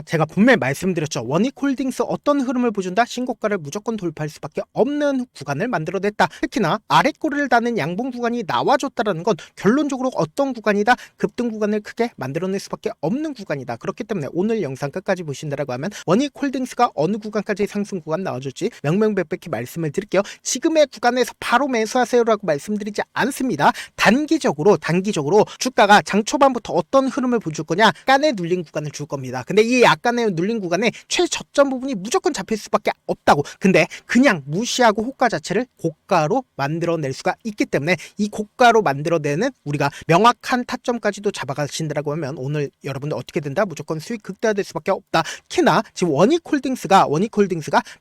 제가 분명히 말씀드렸죠. 원익홀딩스 어떤 흐름을 보여준다? 신고가를 무조건 돌파할 수밖에 없는 구간을 만들어냈다. 특히나 아래 꼬리를 다는 양봉 구간이 나와줬다는 건 결론적으로 어떤 구간이다? 급등 구간을 크게 만들어낼 수밖에 없는 구간이다. 그렇기 때문에 오늘 영상 끝까지 보신다라고 하면 원익홀딩스가 어느 구간까지 상승 구간 나와줄지 명명백백히 말씀을 드릴게요. 지금의 구간에서 바로 매수하세요라고 말씀드리지 않습니다. 단기적으로 주가가 장 초반부터 어떤 흐름을 보여줄 거냐? 약간의 눌린 구간을 줄 겁니다. 근데 이 약간의 눌린 구간에 최저점 부분이 무조건 잡힐 수밖에 없다고. 근데 그냥 무시하고 호가 자체를 고가로 만들어낼 수가 있기 때문에 이 고가로 만들어내는 우리가 명확한 타점까지도 잡아가신다라고 하면 오늘 여러분들 어떻게 된다? 무조건 수익 극대화될 수밖에 없다. 특히나 지금 원익홀딩스가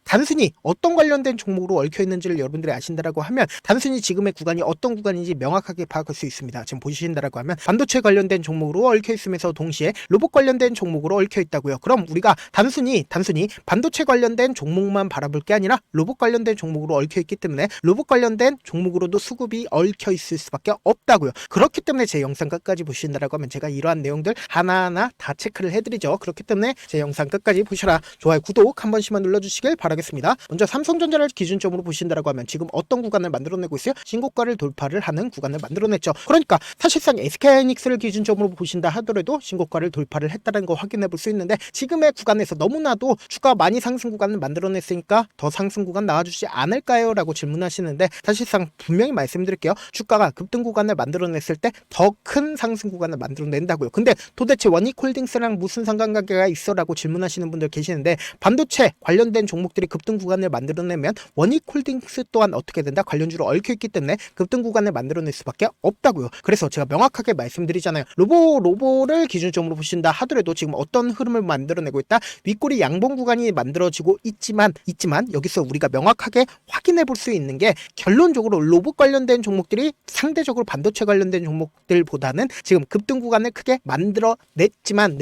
단순히 어떤 관련된 종목으로 얽혀 있는지를 여러분들이 아신다라고 하면 단순히 지금의 구간이 어떤 구간인지 명확하게 파악할 수 있습니다. 지금 보신다라고 하면 반도체 관련된 종목으로 얽혀 있으면서 동시에 로봇 관련된 종목으로 얽혀 있다고요. 그럼 우리가 단순히 반도체 관련된 종목만 바라볼 게 아니라 로봇 관련된 종목으로 얽혀 있기 때문에 로봇 관련된 종목으로도 수급이 얽혀 있을 수밖에 없다고요. 그렇기 때문에 제 영상 끝까지 보신다라고 하면 제가 이러한 내용들 하나하나 다 체크를 해드리죠. 그렇기 때문에 제 영상 끝까지 보셔라. 좋아요, 구독 한 번씩만 눌러주시길 바라겠습니다. 먼저 삼성전자를 기준점으로 보신다라고 하면 지금 어떤 구간을 만들어내고 있어요? 신고가를 돌파를 하는 구간을 만들어냈죠. 그러니까 사실상 SK하이닉스를 기준점으로 보신다 하더라도 신고가를 돌파를 했다는 거 확인해 볼 수 있는데 지금의 구간에서 너무나도 주가 많이 상승 구간을 만들어냈으니까 더 상승 구간 나와주지 않을까요? 라고 질문하시는데 사실상 분명히 말씀드릴게요. 주가가 급등 구간을 만들어냈을 때 더 큰 상승 구간을 만들어낸다고요. 근데 도대체 원익홀딩스랑 무슨 상관관계가 있어? 라고 질문하시는 분들 계시는데 반도체 관련된 종목들이 급등 구간을 만들어내면 원익홀딩스 또한 어떻게 된다? 관련주로 얽혀 있기 때문에 급등 구간을 만들어낼 수밖에 없다고요. 그래서 제가 명확하게 말씀드리잖아요. 로보를 기준점으로 보신다 하더라도 지금 어떤 흐름을 만들어내고 있다? 윗꼬리 양봉 구간이 만들어지고 있지만 여기서 우리가 명확하게 확인해 볼 수 있는 게 결론적으로 로봇 관련된 종목들이 상대적으로 반도체 관련된 종목들보다는 지금 급등 구간을 크게 만들어냈지만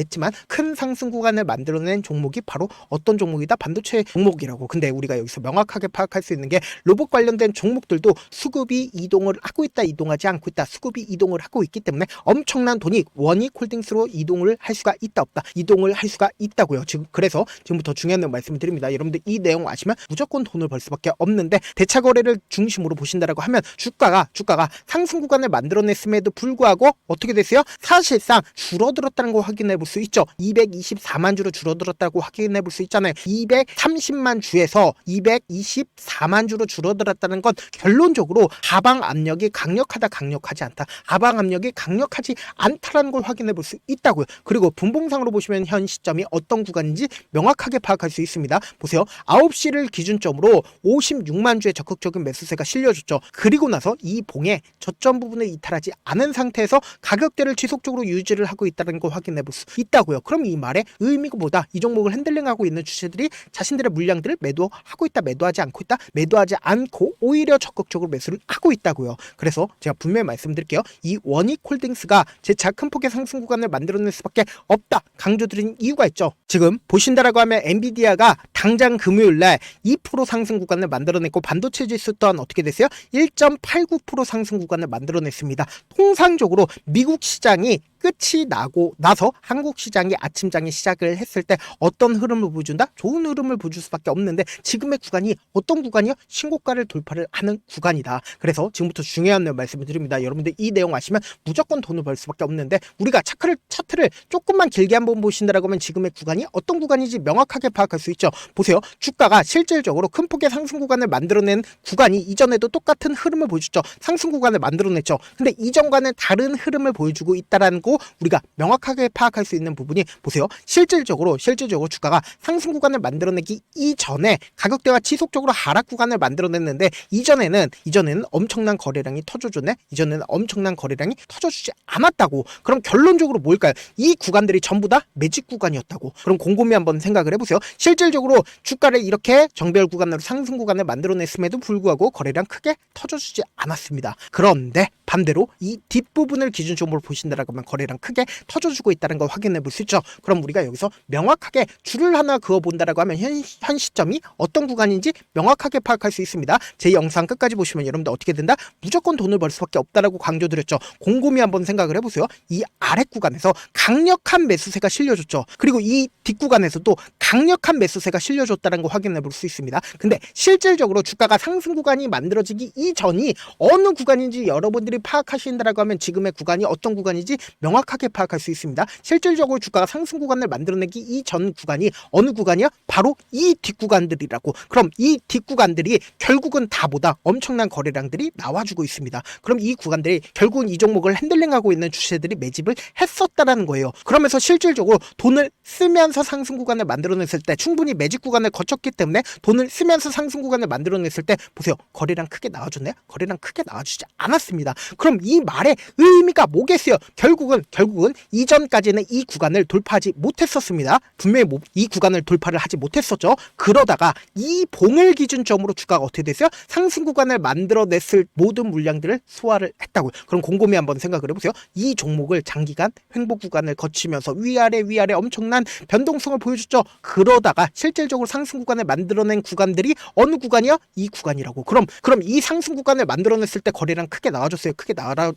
큰 상승 구간을 만들어낸 종목이 바로 어떤 종목이다? 반도체 종목이라고. 근데 우리가 여기서 명확하게 파악할 수 있는 게 로봇 관련된 종목들도 수급이 이동을 하고 있다, 이동하지 않고 있다, 수급이 이동을 하고 있기 때문에 엄청난 돈이 원익홀딩스로 이동을 할 수가 있다, 없다? 이동을 할 수가 있다고요. 그래서 지금부터 중요한 내용 말씀을 드립니다. 여러분들 이 내용 아시면 무조건 돈을 벌 수밖에 없는데 대차 거래를 중심으로 보신다라고 하면 주가가 상승 구간을 만들어냈음에도 불구하고 어떻게 됐어요? 사실상 줄어들었다는 거 확인해 볼 수 있죠. 224만 주로 줄어들었다고 확인해 볼 수 있잖아요. 230만 주에서 224만 주로 줄어들었다는 건 결론적으로 하방 압력이 강력하지 않다. 하방 압력이 강력하지 않다라는 걸 확인해 볼 수 있다고요. 그리고 분봉상으로 보시면 현 시점이 어떤 구간인지 명확하게 파악할 수 있습니다. 보세요. 9시를 기준점으로 56만 주의 적극적인 매수세가 실려줬죠. 그리고 나서 이 봉의 저점 부분을 이탈하지 않은 상태에서 가격대를 지속적으로 유지를 하고 있다는 걸 확인해 볼 수 있다고요. 그럼 이 말의 의미가 뭐다? 이 종목을 핸들링하고 있는 주체들이 자신들의 물량들을 매도하고 있다, 매도하지 않고 있다, 매도하지 않고 오히려 적극적으로 매수를 하고 있다고요. 그래서 제가 분명히 말씀드릴게요. 이 원익홀딩스가 재차 큰 폭의 상승 구간을 만들어낼 수밖에 없다 강조드린 이유가 있죠. 지금 보신다라고 하면 엔비디아가 당장 금요일날 2% 상승 구간을 만들어냈고 반도체 지수 또한 어떻게 됐어요? 1.89% 상승 구간을 만들어냈습니다. 통상적으로 미국 시장이 끝이 나고 나서 한국 시장이 아침장에 시작을 했을 때 어떤 흐름을 보여준다? 좋은 흐름을 보여줄 수밖에 없는데 지금의 구간이 어떤 구간이요? 신고가를 돌파를 하는 구간이다. 그래서 지금부터 중요한 말씀을 드립니다. 여러분들 이 내용 아시면 무조건 돈을 벌 수밖에 없는데 우리가 차트를 조금만 길게 한번 보신다라고 하면 지금의 구간이 어떤 구간인지 명확하게 파악할 수 있죠. 보세요. 주가가 실질적으로 큰 폭의 상승 구간을 만들어낸 구간이 이전에도 똑같은 흐름을 보여줬죠. 상승 구간을 만들어냈죠. 근데 이전과는 다른 흐름을 보여주고 있다라는 거 우리가 명확하게 파악할 수 있는 부분이 보세요. 실질적으로 주가가 상승 구간을 만들어내기 이전에 가격대가 지속적으로 하락 구간을 만들어냈는데 이전에는 엄청난 거래량이 터져줬네. 이전에는 엄청난 거래량이 터져주지 않았다고. 그럼 결론적으로 뭘까요? 이 구간들이 전부 다 매직 구간이었다고. 그럼 곰곰이 한번 생각을 해보세요. 실질적으로 주가를 이렇게 정배열 구간으로 상승 구간을 만들어냈음에도 불구하고 거래량 크게 터져주지 않았습니다. 그런데 반대로 이 뒷부분을 기준점으로 보신다라고 하면 거래량 크게 터져주고 있다는 걸 확인해 볼 수 있죠. 그럼 우리가 여기서 명확하게 줄을 하나 그어본다라고 하면 현 시점이 어떤 구간인지 명확하게 파악할 수 있습니다. 제 영상 끝까지 보시면 여러분들 어떻게 된다? 무조건 돈을 벌 수밖에 없다라고 강조드렸죠. 곰곰이 한번 생각을 해보세요. 이 아랫 구간에서 강력한 매수세가 실려줬죠. 그리고 이 뒷구간에서도 강력한 매수세가 실려줬다는 거 확인해 볼 수 있습니다. 근데 실질적으로 주가가 상승 구간이 만들어지기 이전이 어느 구간인지 여러분들이 파악하신다라고 하면 지금의 구간이 어떤 구간인지 명확하게 파악할 수 있습니다. 실질적으로 주가가 상승 구간을 만들어내기 이전 구간이 어느 구간이야? 바로 이 뒷구간들이라고. 그럼 이 뒷구간들이 결국은 다보다 엄청난 거래량들이 나와주고 있습니다. 그럼 이 구간들이 결국은 이 종목을 핸들링하고 있는 주체들이 매집을 했었다라는 거예요. 그러면서 실질적으로 돈을 쓰면서 상승 구간을 만들어냈을 때 충분히 매집 구간을 거쳤기 때문에 돈을 쓰면서 상승 구간을 만들어냈을 때 보세요. 거래량 크게 나와줬네요. 거래량 크게 나와주지 않았습니다. 그럼 이 말의 의미가 뭐겠어요? 결국은 이전까지는 이 구간을 돌파하지 못했었습니다. 분명히 이 구간을 돌파를 하지 못했었죠. 그러다가 이 봉을 기준점으로 주가가 어떻게 됐어요? 상승 구간을 만들어냈을 모든 물량들을 소화를 했다고요. 그럼 곰곰이 한번 생각을 해보세요. 이 종목을 장기간 횡보 구간을 거치면서 위아래 엄청난 변동성을 보여줬죠. 그러다가 실질적으로 상승 구간을 만들어낸 구간들이 어느 구간이요? 이 구간이라고. 그럼 이 상승 구간을 만들어냈을 때 거래량 크게 나와줬어요? 크게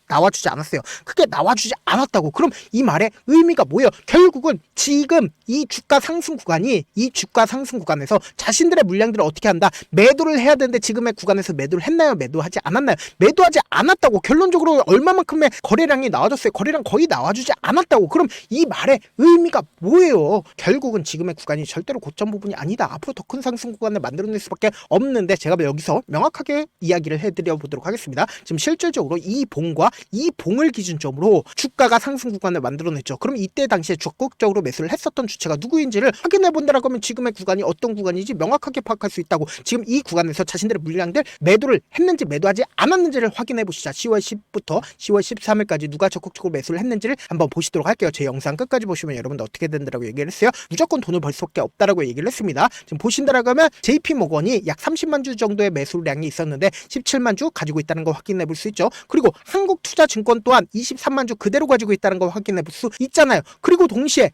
나와주지 않았어요? 크게 나와주지 않았다고. 그럼 이 말의 의미가 뭐예요? 결국은 지금 이 주가 상승 구간에서 자신들의 물량들을 어떻게 한다? 매도를 해야 되는데 지금의 구간에서 매도를 했나요? 매도하지 않았나요? 매도하지 않았다고. 결론적으로 얼마만큼의 거래량이 나와줬어요? 거래량 거의 나와주지 않았다고. 그럼 이 말의 의미가 뭐예요? 결국은 지금의 구간이 절대로 고점 부분이 아니다. 앞으로 더 큰 상승 구간을 만들어낼 수밖에 없는데 제가 여기서 명확하게 이야기를 해드려 보도록 하겠습니다. 지금 실질적으로 이 봉과 이 봉을 기준점으로 주가가 상승 구간을 만들어냈죠. 그럼 이때 당시에 적극적으로 매수를 했었던 주체가 누구인지를 확인해 본다라고 하면 지금의 구간이 어떤 구간인지 명확하게 파악할 수 있다고. 지금 이 구간에서 자신들의 물량들 매도를 했는지 매도하지 않았는지를 확인해 보시자. 10월 10부터 10월 13일까지 누가 적극적으로 매수를 했는지를 한번 보시도록 할게요. 제 영상 끝까지 보시면 여러분들 어떻게 된다라고 얘기를 했어요. 무조건 돈을 벌 수밖에 없다라고 얘기를 했습니다. 지금 보신다라고 하면 JP모건이 약 30만 주 정도의 매수량이 있었는데 17만 주 가지고 있다는 거 확인해 볼 수 있죠. 그리고 한국투자증권 또한 23만 주 그대로 가지고 있다는 거 확인해 볼 수 있잖아요. 그리고 동시에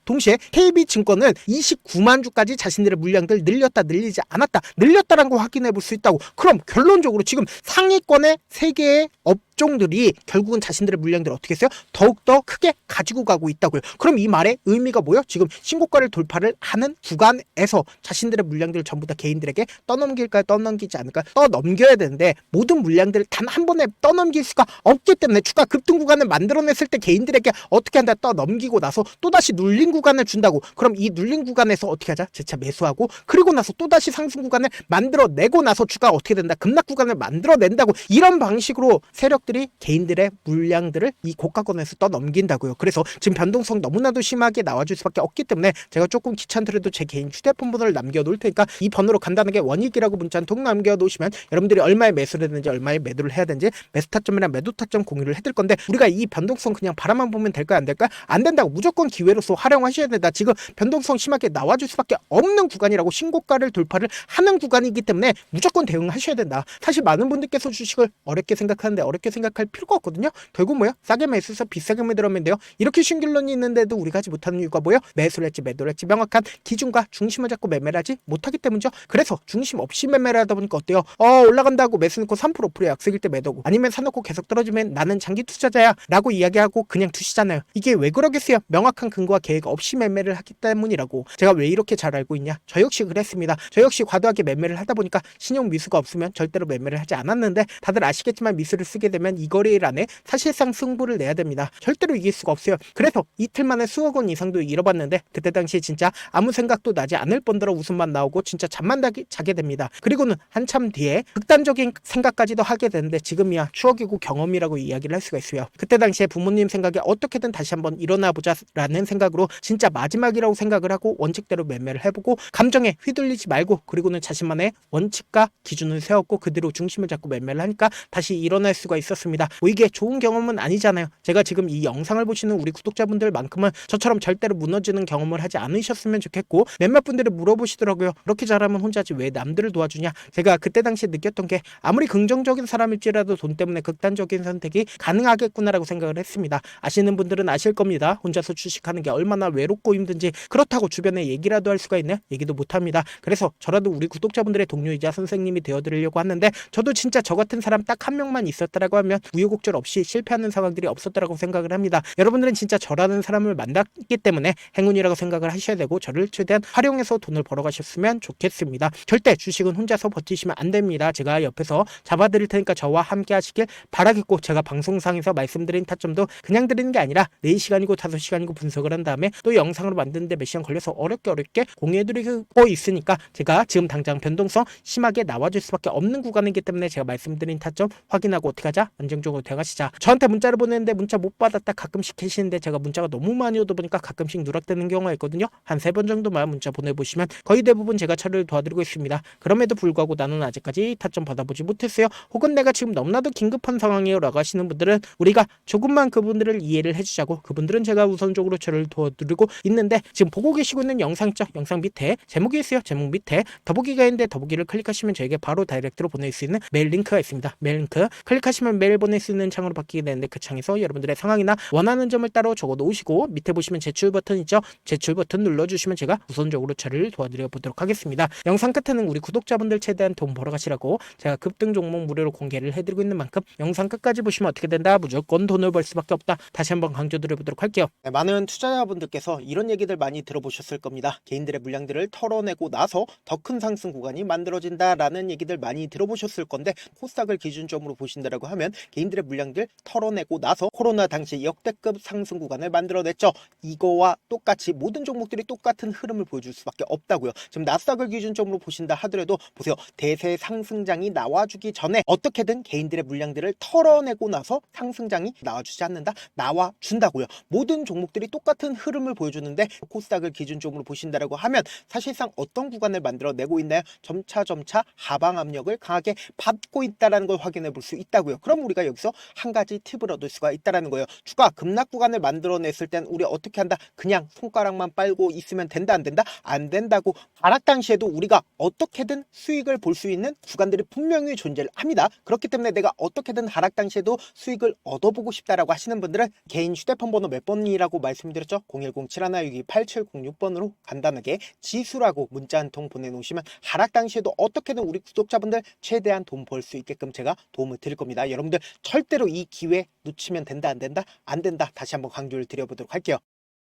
KB증권은 29만 주까지 자신들의 물량들 늘리지 않았다. 늘렸다는 거 확인해 볼 수 있다고. 그럼 결론적으로 지금 상위권의 3개의 업종들이 결국은 자신들의 물량들을 어떻게 했어요? 더욱더 크게 가지고 가고 있다고요. 그럼 이 말의 의미가 뭐예요? 지금 신고가를 돌파를 하는 구간에서 자신들의 물량들을 전부 다 개인들에게 떠넘길까요? 떠넘기지 않을까요? 떠넘겨야 되는데 모든 물량들을 단 한 번에 떠넘길 수가 없기 때문에 주가 급등 구간을 만들어냈을 때 개인들에게 어떻게 한다? 떠넘기고 나서 또다시 눌린 구간을 준다고. 그럼 이 눌린 구간에서 어떻게 하자? 재차 매수하고 그리고 나서 또다시 상승 구간을 만들어내고 나서 주가가 어떻게 된다? 급락 구간을 만들어낸다고. 이런 방식으로 세력들이 개인들의 물량들을 이 고가권에서 떠넘긴다고요. 그래서 지금 변동성 너무나도 심하게 나와줄 수밖에 없기 때문에 제가 조금 귀찮더라도 제 개인 휴대폰 번호를 남겨놓을 테니까 이 번호로 간단하게 원익이라고 문자 한 통 남겨놓으시면 여러분들이 얼마에 매수를 했는지 얼마에 매도를 해야 되는지 매수 타점이랑 매도 타점 공유를 해드릴 건데 우리가 이 변동성 그냥 바라만 보면 될까요? 안 될까요? 안 된다고. 무조건 기회로서 활용하셔야 된다. 지금 변동성 심하게 나와줄 수밖에 없는 구간이라고. 신고가를 돌파를 하는 구간이기 때문에 무조건 대응하셔야 된다. 사실 많은 분들께서 주식을 어렵게 생각하는데 어렵게 생각할 필요가 없거든요. 결국 뭐야? 싸게 매수해서 비싸게 매도하면 돼요. 이렇게 쉬운 결론이 있는데도 우리가 하지 못하는 이유가 뭐예요? 매수를 했지 매도를 했지 명확한 기준과 중심을 잡고 매매를 하지 못하기 때문이죠. 그래서 중심 없이 매매를 하다 보니까 어때요? 올라간다고 매수 넣고 3% 5% 약속일 때 매도고 아니면 사놓고 계속 떨어지면 나는 장기 투자자야 라고 이야기하고 그냥 두시잖아요. 이게 왜 그러겠어요? 명확한 근거와 계획 없이 매매를 하기 때문이라고. 제가 왜 이렇게 잘 알고 있냐? 저 역시 그랬습니다. 저 역시 과도하게 매매를 하다 보니까 신용 미수가 없으면 절대로 매매를 하지 않았는데 다들 아시겠지만 미수를 쓰게 되면 이 거래일 안에 사실상 승부를 내야 됩니다. 절대로 이길 수가 없어요. 그래서 이틀 만에 수억 원 이상도 잃어봤는데 그때 당시에 진짜 아무 생각도 나지 않을 뿐더러 웃음만 나오고 진짜 잠만 자게 됩니다. 그리고는 한참 뒤에 극단적인 생각까지도 하게 되는데 지금이야 추억이고 경험이라고 이야기를 할 수가 있어요. 그때 당시에 부모님 생각에 어떻게든 다시 한번 일어나 보자 라는 생각으로 진짜 마지막이라고 생각을 하고 원칙대로 매매를 해보고 감정에 휘둘리지 말고 그리고는 자신만의 원칙과 기준을 세웠고 그대로 중심을 잡고 매매를 하니까 다시 일어날 수가 있었습니다. 있었습니다. 뭐 이게 좋은 경험은 아니잖아요. 제가 지금 이 영상을 보시는 우리 구독자분들만큼은 저처럼 절대로 무너지는 경험을 하지 않으셨으면 좋겠고, 몇몇 분들이 물어보시더라고요. 그렇게 잘하면 혼자지 왜 남들을 도와주냐. 제가 그때 당시에 느꼈던 게 아무리 긍정적인 사람일지라도 돈 때문에 극단적인 선택이 가능하겠구나라고 생각을 했습니다. 아시는 분들은 아실 겁니다. 혼자서 주식하는 게 얼마나 외롭고 힘든지. 그렇다고 주변에 얘기라도 할 수가 있나요? 얘기도 못합니다. 그래서 저라도 우리 구독자분들의 동료이자 선생님이 되어드리려고 하는데, 저도 진짜 저 같은 사람 딱 한 명만 있었다라고 하면 우여곡절 없이 실패하는 상황들이 없었다라고 생각을 합니다. 여러분들은 진짜 저라는 사람을 만났기 때문에 행운이라고 생각을 하셔야 되고, 저를 최대한 활용해서 돈을 벌어가셨으면 좋겠습니다. 절대 주식은 혼자서 버티시면 안 됩니다. 제가 옆에서 잡아드릴 테니까 저와 함께 하시길 바라겠고, 제가 방송상에서 말씀드린 타점도 그냥 드리는 게 아니라 4시간이고 5시간이고 분석을 한 다음에 또 영상으로 만드는데 몇 시간 걸려서 어렵게 공유해드리고 있으니까, 제가 지금 당장 변동성 심하게 나와줄 수밖에 없는 구간이기 때문에 제가 말씀드린 타점 확인하고 어떻게 하자, 안정적으로 대가시자. 저한테 문자를 보내는데 문자 못 받았다 가끔씩 계시는데, 제가 문자가 너무 많이 오다 보니까 가끔씩 누락되는 경우가 있거든요. 한 3번 정도만 문자 보내보시면 거의 대부분 제가 처리를 도와드리고 있습니다. 그럼에도 불구하고 나는 아직까지 타점 받아보지 못했어요, 혹은 내가 지금 너무나도 긴급한 상황이에요 라고 하시는 분들은 우리가 조금만 그분들을 이해를 해주자고, 그분들은 제가 우선적으로 처리를 도와드리고 있는데, 지금 보고 계시고 있는 영상 있죠? 영상 밑에 제목이 있어요. 제목 밑에 더보기가 있는데 더보기를 클릭하시면 저에게 바로 다이렉트로 보낼 수 있는 메일 링크가 있습니다. 메일 링크 클릭하시면 메일 보낼 수 있는 창으로 바뀌게 되는데, 그 창에서 여러분들의 상황이나 원하는 점을 따로 적어 놓으시고, 밑에 보시면 제출 버튼 있죠? 제출 버튼 눌러주시면 제가 우선적으로 처리를 도와드려 보도록 하겠습니다. 영상 끝에는 우리 구독자분들 최대한 돈 벌어가시라고 제가 급등 종목 무료로 공개를 해드리고 있는 만큼 영상 끝까지 보시면 어떻게 된다? 무조건 돈을 벌 수밖에 없다. 다시 한번 강조드려 보도록 할게요. 네, 많은 투자자분들께서 이런 얘기들 많이 들어보셨을 겁니다. 개인들의 물량들을 털어내고 나서 더 큰 상승 구간이 만들어진다라는 얘기들 많이 들어보셨을 건데, 코스닥을 기준점으로 보신다라고 하면 개인들의 물량들 털어내고 나서 코로나 당시 역대급 상승 구간을 만들어냈죠. 이거와 똑같이 모든 종목들이 똑같은 흐름을 보여줄 수밖에 없다고요. 지금 나스닥을 기준점으로 보신다 하더라도 보세요. 대세 상승장이 나와주기 전에 어떻게든 개인들의 물량들을 털어내고 나서 상승장이 나와주지 않는다? 나와준다고요. 모든 종목들이 똑같은 흐름을 보여주는데, 코스닥을 기준점으로 보신다라고 하면 사실상 어떤 구간을 만들어내고 있나요? 점차 하방 압력을 강하게 받고 있다는 걸 확인해 볼 수 있다고요. 그럼 우리가 여기서 한 가지 팁을 얻을 수가 있다는 거예요. 주가 급락 구간을 만들어냈을 땐 우리 어떻게 한다? 그냥 손가락만 빨고 있으면 된다? 안 된다? 안 된다고. 하락 당시에도 우리가 어떻게든 수익을 볼 수 있는 구간들이 분명히 존재를 합니다. 그렇기 때문에 내가 어떻게든 하락 당시에도 수익을 얻어보고 싶다라고 하시는 분들은 개인 휴대폰 번호 몇 번이라고 말씀드렸죠? 010-7162-8706번으로 간단하게 지수라고 문자 한 통 보내놓으시면 하락 당시에도 어떻게든 우리 구독자분들 최대한 돈 벌 수 있게끔 제가 도움을 드릴 겁니다. 여러분들 절대로 이 기회 놓치면 된다? 안 된다? 안 된다. 다시 한번 강조를 드려보도록 할게요.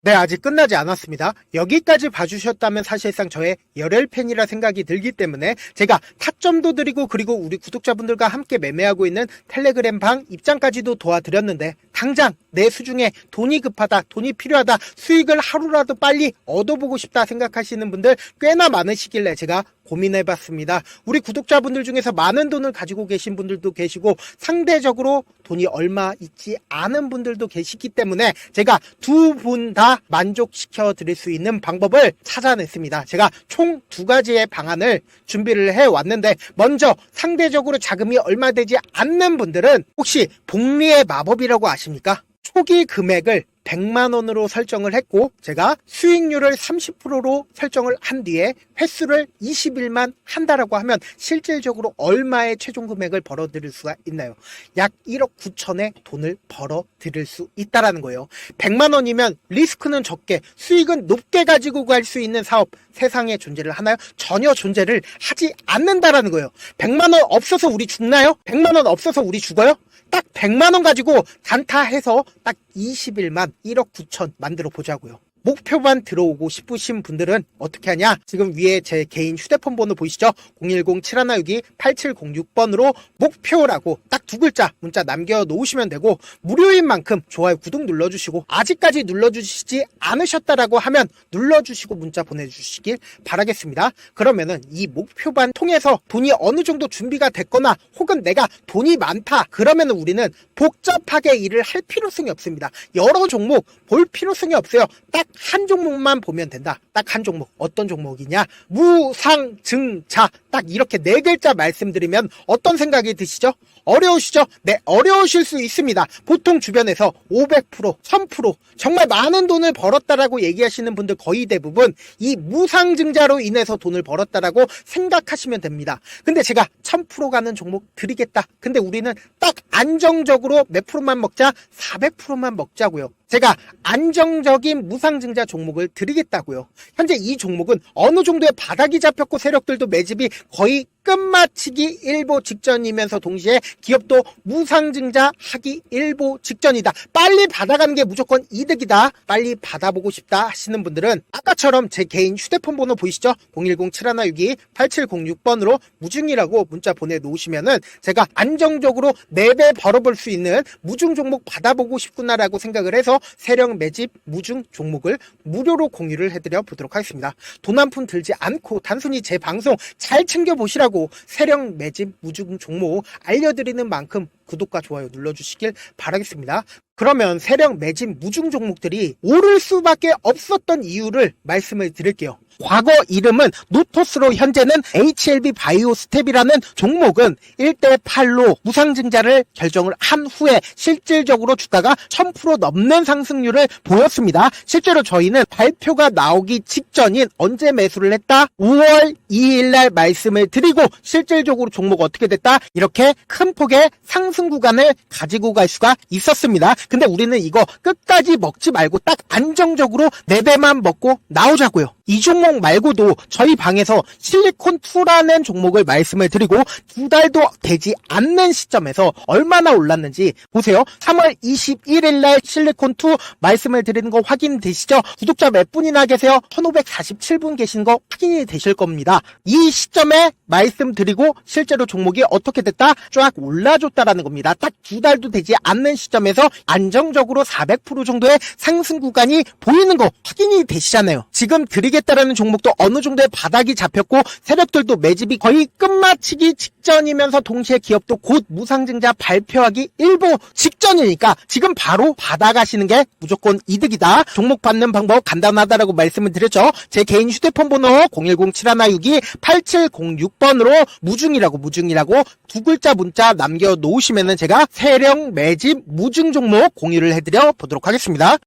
네, 아직 끝나지 않았습니다. 여기까지 봐주셨다면 사실상 저의 열혈팬이라 생각이 들기 때문에 제가 타점도 드리고, 그리고 우리 구독자분들과 함께 매매하고 있는 텔레그램 방 입장까지도 도와드렸는데, 당장 내 수중에 돈이 급하다, 돈이 필요하다, 수익을 하루라도 빨리 얻어보고 싶다 생각하시는 분들 꽤나 많으시길래 제가 고민해봤습니다. 우리 구독자분들 중에서 많은 돈을 가지고 계신 분들도 계시고, 상대적으로 돈이 얼마 있지 않은 분들도 계시기 때문에 제가 두 분 다 만족시켜 드릴 수 있는 방법을 찾아냈습니다. 제가 총 2가지의 방안을 준비를 해왔는데, 먼저 상대적으로 자금이 얼마 되지 않는 분들은 혹시 복리의 마법이라고 아십니까? 초기 금액을 100만원으로 설정을 했고, 제가 수익률을 30%로 설정을 한 뒤에 횟수를 20일만 한다라고 하면 실질적으로 얼마의 최종 금액을 벌어들일 수가 있나요? 약 1억 9천의 돈을 벌어들일 수 있다라는 거예요. 100만원이면 리스크는 적게 수익은 높게 가지고 갈 수 있는 사업, 세상에 존재를 하나요? 전혀 존재를 하지 않는다라는 거예요. 100만원 없어서 우리 죽나요? 100만원 없어서 우리 죽어요? 딱 100만원 가지고 단타해서 딱 20일만 1억 9천 만들어 보자고요. 목표만 들어오고 싶으신 분들은 어떻게 하냐? 지금 위에 제 개인 휴대폰 번호 보이시죠? 010-7162-8706번으로 목표라고 딱 2글자 문자 남겨놓으시면 되고, 무료인 만큼 좋아요, 구독 눌러주시고, 아직까지 눌러주시지 않으셨다라고 하면 눌러주시고 문자 보내주시길 바라겠습니다. 그러면은 이 목표반 통해서 돈이 어느 정도 준비가 됐거나, 혹은 내가 돈이 많다 그러면은 우리는 복잡하게 일을 할 필요성이 없습니다. 여러 종목 볼 필요성이 없어요. 딱 한 종목만 보면 된다. 딱 한 종목. 어떤 종목이냐? 무상증자. 딱 이렇게 네 글자 말씀드리면 어떤 생각이 드시죠? 어려우시죠? 네, 어려우실 수 있습니다. 보통 주변에서 500%, 1000% 정말 많은 돈을 벌었다라고 얘기하시는 분들 거의 대부분 이 무상증자로 인해서 돈을 벌었다라고 생각하시면 됩니다. 근데 제가 1000% 가는 종목 드리겠다. 근데 우리는 딱 안정적으로 몇 프로만 먹자? 400%만 먹자고요. 제가 안정적인 무상증자 종목을 드리겠다고요. 현재 이 종목은 어느 정도의 바닥이 잡혔고 세력들도 매집이 거의 끝마치기 일보 직전이면서 동시에 기업도 무상증자 하기 일보 직전이다. 빨리 받아가는 게 무조건 이득이다. 빨리 받아보고 싶다 하시는 분들은 아까처럼 제 개인 휴대폰 번호 보이시죠? 010-7162-8706번으로 무중이라고 문자 보내놓으시면은 제가 안정적으로 4배 벌어볼 수 있는 무중 종목 받아보고 싶구나라고 생각을 해서 세력 매집 무중 종목을 무료로 공유를 해드려 보도록 하겠습니다. 돈 한 푼 들지 않고 단순히 제 방송 잘 챙겨보시라고 세력 매집 무중 종목 알려드리는 만큼 구독과 좋아요 눌러주시길 바라겠습니다. 그러면 세력 매집 무중 종목들이 오를 수밖에 없었던 이유를 말씀을 드릴게요. 과거 이름은 노토스로 현재는 HLB 바이오스텝이라는 종목은 1대8로 무상증자를 결정을 한 후에 실질적으로 주가가 1000% 넘는 상승률을 보였습니다. 실제로 저희는 발표가 나오기 직전인 언제 매수를 했다? 5월 2일 날 말씀을 드리고 실질적으로 종목 어떻게 됐다? 이렇게 큰 폭의 상승 구간을 가지고 갈 수가 있었습니다. 근데 우리는 이거 끝까지 먹지 말고 딱 안정적으로 4배만 먹고 나오자고요. 이 종목 말고도 저희 방에서 실리콘2라는 종목을 말씀을 드리고 2달도 되지 않는 시점에서 얼마나 올랐는지 보세요. 3월 21일 날 실리콘2 말씀을 드리는 거 확인되시죠? 구독자 몇 분이나 계세요? 1547분 계신 거 확인이 되실 겁니다. 이 시점에 말씀드리고 실제로 종목이 어떻게 됐다? 쫙 올라줬다라는 겁니다. 딱 2달도 되지 않는 시점에서 안정적으로 400% 정도의 상승 구간이 보이는 거 확인이 되시잖아요. 지금 드리겠다라는 종목도 어느 정도의 바닥이 잡혔고 세력들도 매집이 거의 끝마치기 직전이면서 동시에 기업도 곧 무상증자 발표하기 일보 직전이니까 지금 바로 받아가시는 게 무조건 이득이다. 종목 받는 방법 간단하다라고 말씀을 드렸죠. 제 개인 휴대폰 번호 010-7162-8706번으로 무중이라고 두 글자 문자 남겨놓으시면은 제가 세력 매집 무중 종목 공유를 해드려 보도록 하겠습니다.